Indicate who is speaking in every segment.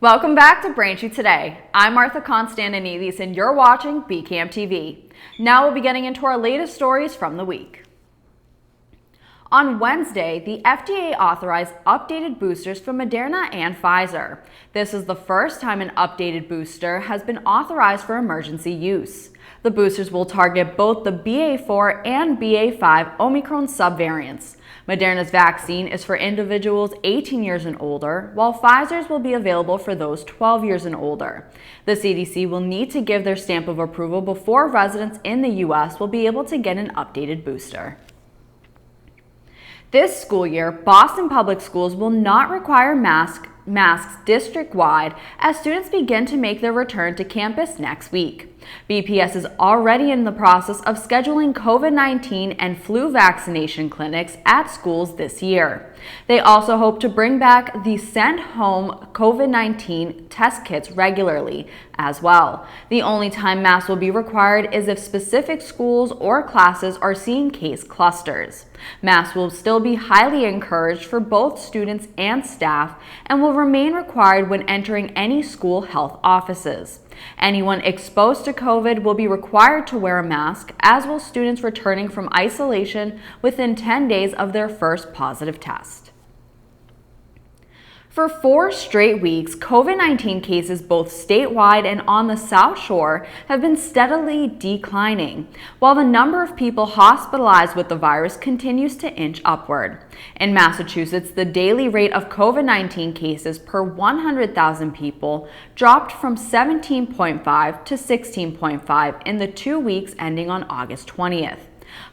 Speaker 1: Welcome back to Braintree Today. I'm Martha Konstandinidis and you're watching BCAM TV. Now we'll be getting into our latest stories from the week. On Wednesday, the FDA authorized updated boosters from Moderna and Pfizer. This is the first time an updated booster has been authorized for emergency use. The boosters will target both the BA.4 and BA.5 Omicron subvariants. Moderna's vaccine is for individuals 18 years and older, while Pfizer's will be available for those 12 years and older. The CDC will need to give their stamp of approval before residents in the U.S. will be able to get an updated booster. This school year, Boston Public Schools will not require masks district-wide as students begin to make their return to campus next week. BPS is already in the process of scheduling COVID-19 and flu vaccination clinics at schools this year. They also hope to bring back the send-home COVID-19 test kits regularly as well. The only time masks will be required is if specific schools or classes are seeing case clusters. Masks will still be highly encouraged for both students and staff and will remain required when entering any school health offices. Anyone exposed to COVID will be required to wear a mask, as will students returning from isolation within 10 days of their first positive test. For 4 straight weeks, COVID-19 cases both statewide and on the South Shore have been steadily declining, while the number of people hospitalized with the virus continues to inch upward. In Massachusetts, the daily rate of COVID-19 cases per 100,000 people dropped from 17.5 to 16.5 in the 2 weeks ending on August 20th.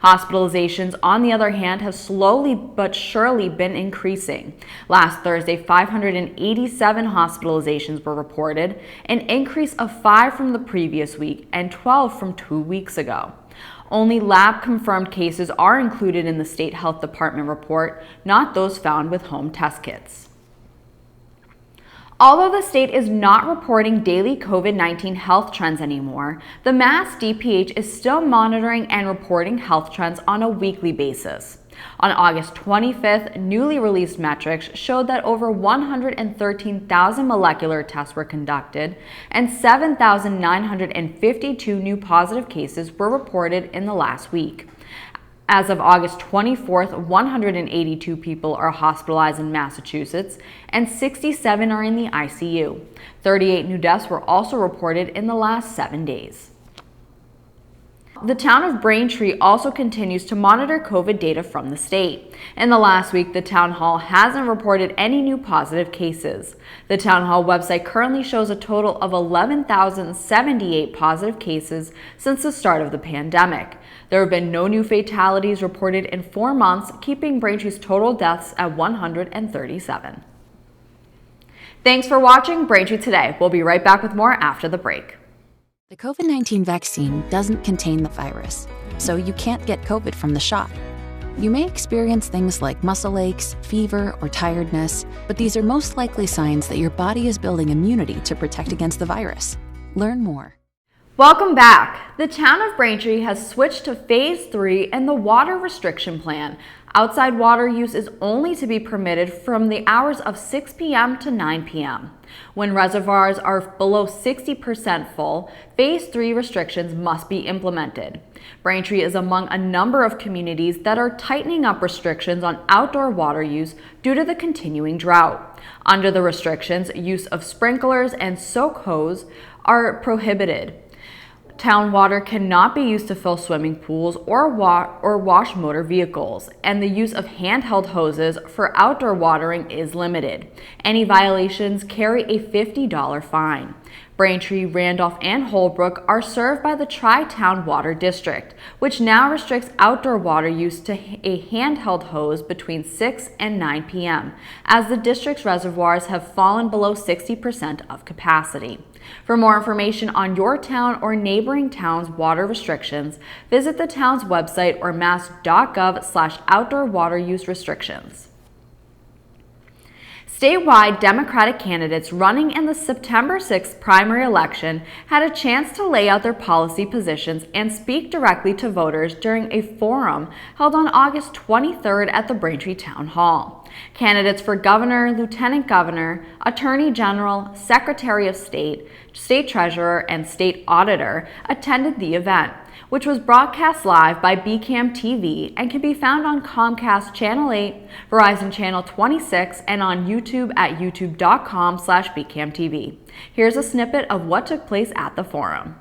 Speaker 1: Hospitalizations, on the other hand, have slowly but surely been increasing. Last Thursday, 587 hospitalizations were reported, an increase of 5 from the previous week and 12 from 2 weeks ago. Only lab-confirmed cases are included in the state health department report, not those found with home test kits. Although the state is not reporting daily COVID-19 health trends anymore, the Mass DPH is still monitoring and reporting health trends on a weekly basis. On August 25th, newly released metrics showed that over 113,000 molecular tests were conducted and 7,952 new positive cases were reported in the last week. As of August 24th, 182 people are hospitalized in Massachusetts and 67 are in the ICU. 38 new deaths were also reported in the last 7 days. The town of Braintree also continues to monitor COVID data from the state. In the last week, the town hall hasn't reported any new positive cases. The town hall website currently shows a total of 11,078 positive cases since the start of the pandemic. There have been no new fatalities reported in 4 months, keeping Braintree's total deaths at 137. Thanks for watching Braintree Today. We'll be right back with more after the break.
Speaker 2: The COVID-19 vaccine doesn't contain the virus, so you can't get COVID from the shot. You may experience things like muscle aches, fever, or tiredness, but these are most likely signs that your body is building immunity to protect against the virus. Learn more.
Speaker 1: Welcome back. The town of Braintree has switched to Phase 3 in the water restriction plan. Outside water use is only to be permitted from the hours of 6 p.m. to 9 p.m. When reservoirs are below 60% full, Phase 3 restrictions must be implemented. Braintree is among a number of communities that are tightening up restrictions on outdoor water use due to the continuing drought. Under the restrictions, use of sprinklers and soak hose are prohibited. Town water cannot be used to fill swimming pools or wash motor vehicles, and the use of handheld hoses for outdoor watering is limited. Any violations carry a $50 fine. Braintree, Randolph, and Holbrook are served by the Tri-Town Water District, which now restricts outdoor water use to a handheld hose between 6 and 9 p.m., as the district's reservoirs have fallen below 60% of capacity. For more information on your town or neighboring towns' water restrictions, visit the town's website or mass.gov/outdoor water use restrictions. Statewide Democratic candidates running in the September 6th primary election had a chance to lay out their policy positions and speak directly to voters during a forum held on August 23rd at the Braintree Town Hall. Candidates for governor, lieutenant governor, attorney general, secretary of state, state treasurer, and state auditor attended the event, which was broadcast live by BCAM TV and can be found on Comcast Channel 8, Verizon Channel 26, and on YouTube at youtube.com/BCAMTV. Here's a snippet of what took place at the forum.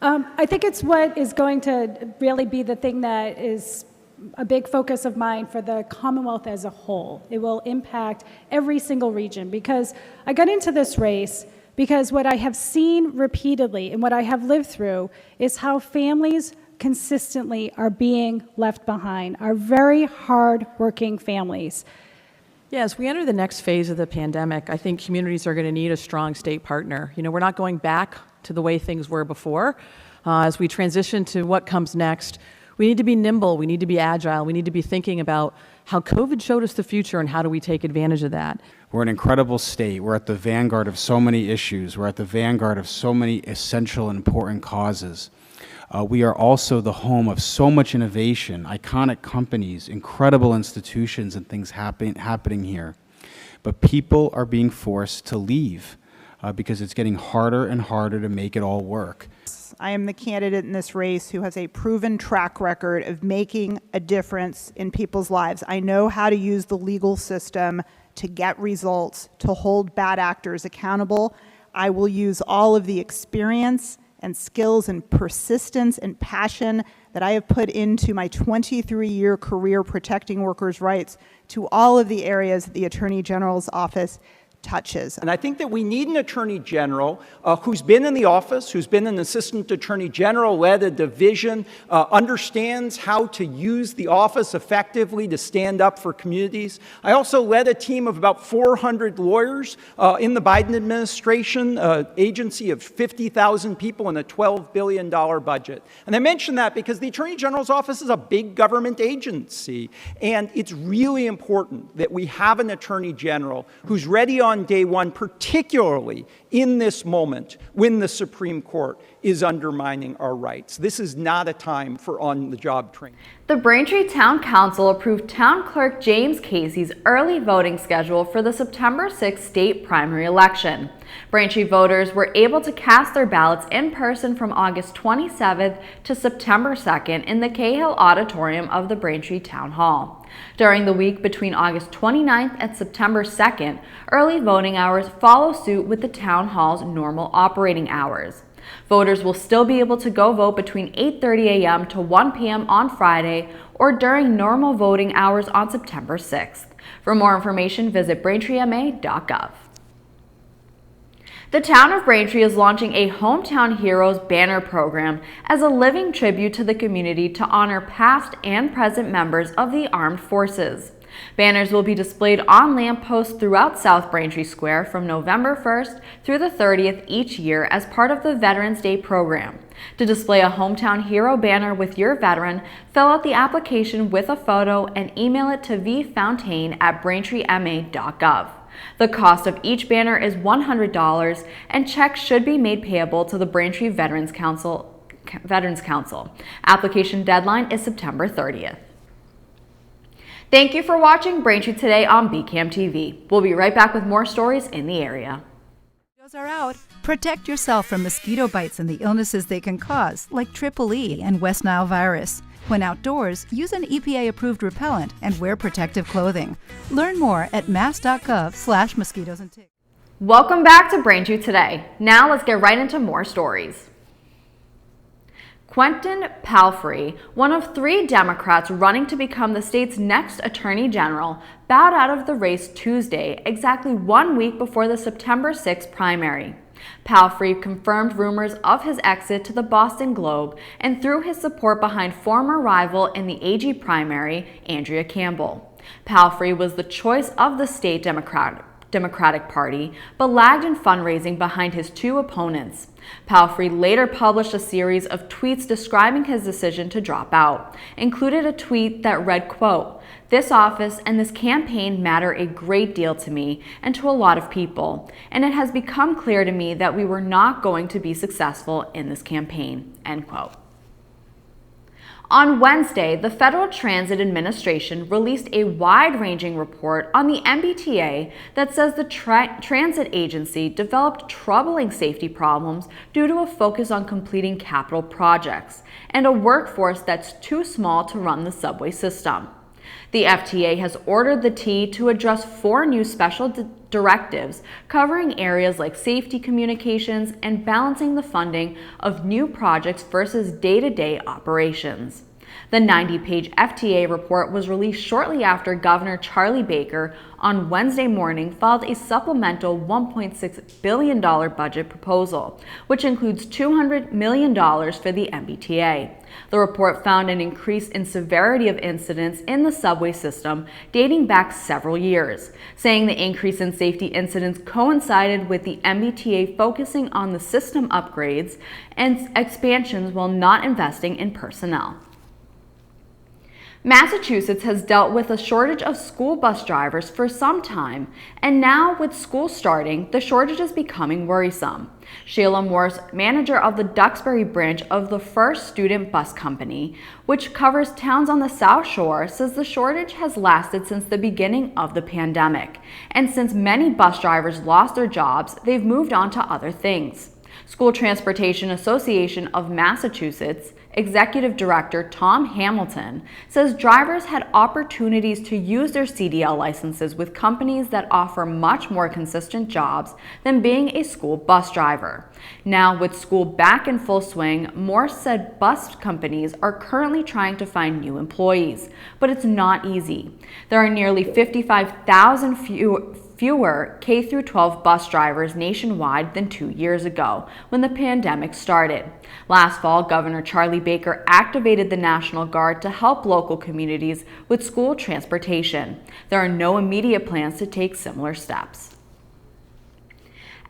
Speaker 3: I think it's what is going to really be the thing that is a big focus of mine for the Commonwealth as a whole. It will impact every single region, because I got into this race because what I have seen repeatedly and what I have lived through is how families consistently are being left behind, our very hard-working families.
Speaker 4: Yeah, as we enter the next phase of the pandemic, I think communities are going to need a strong state partner. We're not going back to the way things were before. As we transition to what comes next, we need to be nimble, we need to be agile, we need to be thinking about how COVID showed us the future and how do we take advantage of that.
Speaker 5: We're an incredible state. We're at the vanguard of so many issues. We're at the vanguard of so many essential and important causes. We are also the home of so much innovation, iconic companies, incredible institutions, and things happening here. But people are being forced to leave because it's getting harder and harder to make it all work.
Speaker 6: I am the candidate in this race who has a proven track record of making a difference in people's lives. I know how to use the legal system to get results, to hold bad actors accountable. I will use all of the experience and skills and persistence and passion that I have put into my 23-year career protecting workers' rights to all of the areas that the Attorney General's office touches.
Speaker 7: And I think that we need an Attorney General who's been in the office, who's been an Assistant Attorney General, led a division, understands how to use the office effectively to stand up for communities. I also led a team of about 400 lawyers in the Biden administration, agency of 50,000 people and a $12 billion budget. And I mention that because the Attorney General's office is a big government agency, and it's really important that we have an Attorney General who's ready on day one, particularly in this moment when the Supreme Court is undermining our rights. This is not a time for on-the-job training.
Speaker 1: The Braintree Town Council approved Town Clerk James Casey's early voting schedule for the September 6th state primary election. Braintree voters were able to cast their ballots in person from August 27th to September 2nd in the Cahill Auditorium of the Braintree Town Hall. During the week between August 29th and September 2nd, early voting hours follow suit with the Town Hall's normal operating hours. Voters will still be able to go vote between 8:30 a.m. to 1 p.m. on Friday or during normal voting hours on September 6th. For more information, visit braintreema.gov. The town of Braintree is launching a Hometown Heroes banner program as a living tribute to the community to honor past and present members of the armed forces. Banners will be displayed on lampposts throughout South Braintree Square from November 1st through the 30th each year as part of the Veterans Day program. To display a Hometown Hero banner with your veteran, fill out the application with a photo and email it to vfountain@braintreema.gov. The cost of each banner is $100, and checks should be made payable to the Braintree Veterans Council. Application deadline is September 30th. Thank you for watching Braintree Today on BCAM TV. We'll be right back with more stories in the area.
Speaker 8: Mosquitoes are out. Protect yourself from mosquito bites and the illnesses they can cause, like Triple E and West Nile virus. When outdoors, use an EPA-approved repellent and wear protective clothing. Learn more at mass.gov/mosquitoes and ticks.
Speaker 1: Welcome back to Braintree Today. Now let's get right into more stories. Quentin Palfrey, one of 3 Democrats running to become the state's next Attorney General, bowed out of the race Tuesday, exactly 1 week before the September 6th primary. Palfrey confirmed rumors of his exit to the Boston Globe and threw his support behind former rival in the AG primary, Andrea Campbell. Palfrey was the choice of the state Democratic Party, but lagged in fundraising behind his 2 opponents. Palfrey later published a series of tweets describing his decision to drop out, included a tweet that read, quote, "This office and this campaign matter a great deal to me and to a lot of people, and it has become clear to me that we were not going to be successful in this campaign," end quote. On Wednesday, the Federal Transit Administration released a wide-ranging report on the MBTA that says the transit agency developed troubling safety problems due to a focus on completing capital projects and a workforce that's too small to run the subway system. The FTA has ordered the T to address 4 new special directives covering areas like safety communications and balancing the funding of new projects versus day-to-day operations. The 90-page FTA report was released shortly after Governor Charlie Baker on Wednesday morning filed a supplemental $1.6 billion budget proposal, which includes $200 million for the MBTA. The report found an increase in severity of incidents in the subway system dating back several years, saying the increase in safety incidents coincided with the MBTA focusing on the system upgrades and expansions while not investing in personnel. Massachusetts has dealt with a shortage of school bus drivers for some time, and now with school starting, the shortage is becoming worrisome. Sheila Morse, manager of the Duxbury branch of the First Student Bus Company, which covers towns on the South Shore, says the shortage has lasted since the beginning of the pandemic, and since many bus drivers lost their jobs, they've moved on to other things. School Transportation Association of Massachusetts Executive Director Tom Hamilton says drivers had opportunities to use their CDL licenses with companies that offer much more consistent jobs than being a school bus driver. Now, with school back in full swing, Morse said bus companies are currently trying to find new employees, but it's not easy. There are nearly 55,000 fewer K-12 bus drivers nationwide than 2 years ago when the pandemic started. Last fall, Governor Charlie Baker activated the National Guard to help local communities with school transportation. There are no immediate plans to take similar steps.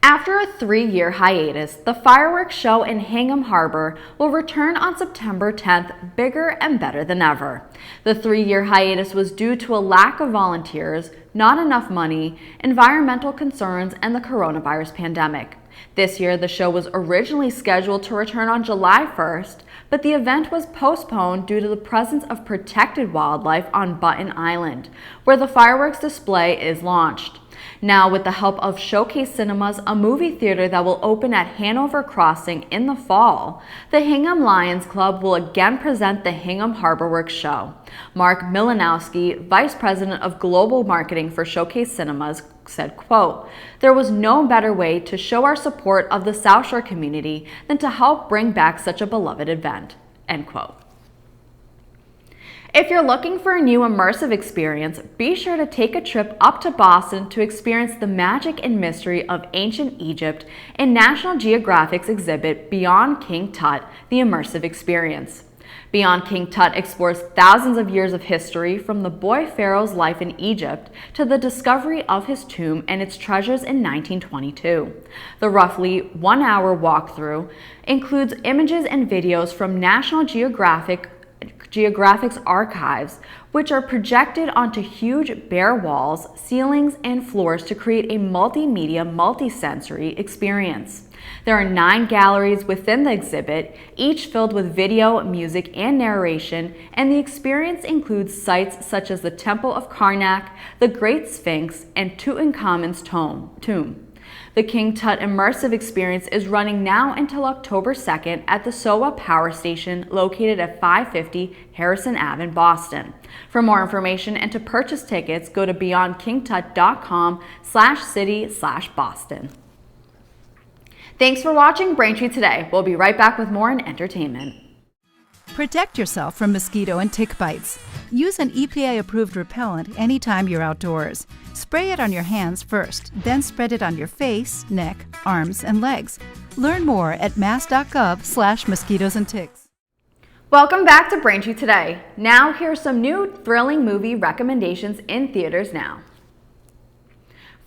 Speaker 1: After a 3-year hiatus, the fireworks show in Hingham Harbor will return on September 10th, bigger and better than ever. The 3-year hiatus was due to a lack of volunteers, not enough money, environmental concerns, and the coronavirus pandemic. This year, the show was originally scheduled to return on July 1st, but the event was postponed due to the presence of protected wildlife on Button Island, where the fireworks display is launched. Now, with the help of Showcase Cinemas, a movie theater that will open at Hanover Crossing in the fall, the Hingham Lions Club will again present the Hingham Harborworks show. Mark Milanowski, Vice President of Global Marketing for Showcase Cinemas, said, quote, "There was no better way to show our support of the South Shore community than to help bring back such a beloved event," end quote. If you're looking for a new immersive experience, be sure to take a trip up to Boston to experience the magic and mystery of ancient Egypt in National Geographic's exhibit Beyond King Tut, the Immersive Experience. Beyond King Tut explores thousands of years of history from the boy pharaoh's life in Egypt to the discovery of his tomb and its treasures in 1922. The roughly 1-hour walkthrough includes images and videos from National Geographic's archives, which are projected onto huge bare walls, ceilings, and floors to create a multimedia, multisensory experience. There are 9 galleries within the exhibit, each filled with video, music, and narration, and the experience includes sites such as the Temple of Karnak, the Great Sphinx, and Tutankhamun's tomb. The King Tut Immersive Experience is running now until October 2nd at the SOA Power Station located at 550 Harrison Ave in Boston. For more information and to purchase tickets, go to beyondkingtut.com/city/Boston. Thanks for watching Braintree Today. We'll be right back with more in entertainment.
Speaker 8: Protect yourself from mosquito and tick bites. Use an EPA-approved repellent anytime you're outdoors. Spray it on your hands first, then spread it on your face, neck, arms, and legs. Learn more at mass.gov/mosquitoes and ticks.
Speaker 1: Welcome back to Braintree Today. Now, here are some new thrilling movie recommendations in theaters now.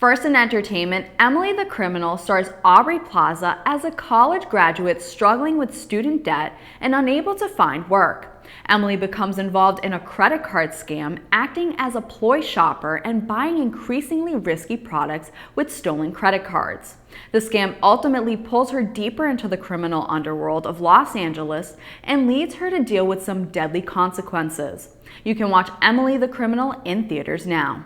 Speaker 1: First in entertainment, Emily the Criminal stars Aubrey Plaza as a college graduate struggling with student debt and unable to find work. Emily becomes involved in a credit card scam, acting as a ploy shopper and buying increasingly risky products with stolen credit cards. The scam ultimately pulls her deeper into the criminal underworld of Los Angeles and leads her to deal with some deadly consequences. You can watch Emily the Criminal in theaters now.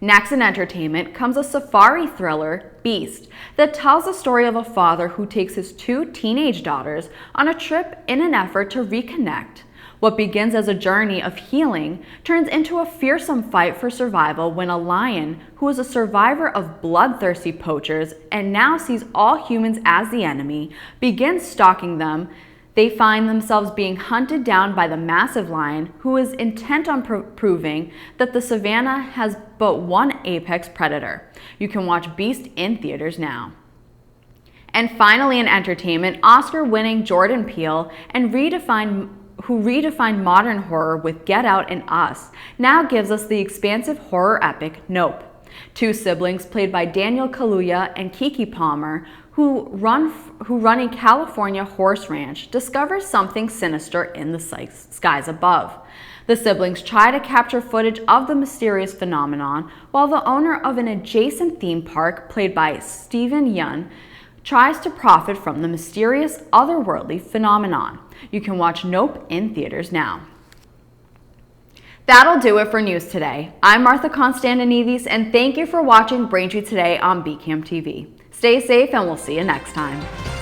Speaker 1: Next in entertainment comes a safari thriller, Beast, that tells the story of a father who takes his 2 teenage daughters on a trip in an effort to reconnect. What begins as a journey of healing turns into a fearsome fight for survival when a lion, who is a survivor of bloodthirsty poachers and now sees all humans as the enemy, begins stalking them. They find themselves being hunted down by the massive lion, who is intent on proving that the savannah has but one apex predator. You can watch Beast in theaters now. And finally in entertainment, Oscar-winning Jordan Peele who redefined modern horror with Get Out and Us, now gives us the expansive horror epic Nope. 2 siblings played by Daniel Kaluuya and Keke Palmer, who run a California horse ranch, discover something sinister in the skies above. The siblings try to capture footage of the mysterious phenomenon, while the owner of an adjacent theme park, played by Steven Yeun, tries to profit from the mysterious otherworldly phenomenon. You can watch Nope in theaters now. That'll do it for news today. I'm Martha Konstandinidis, and thank you for watching Braintree Today on BCAM TV. Stay safe, and we'll see you next time.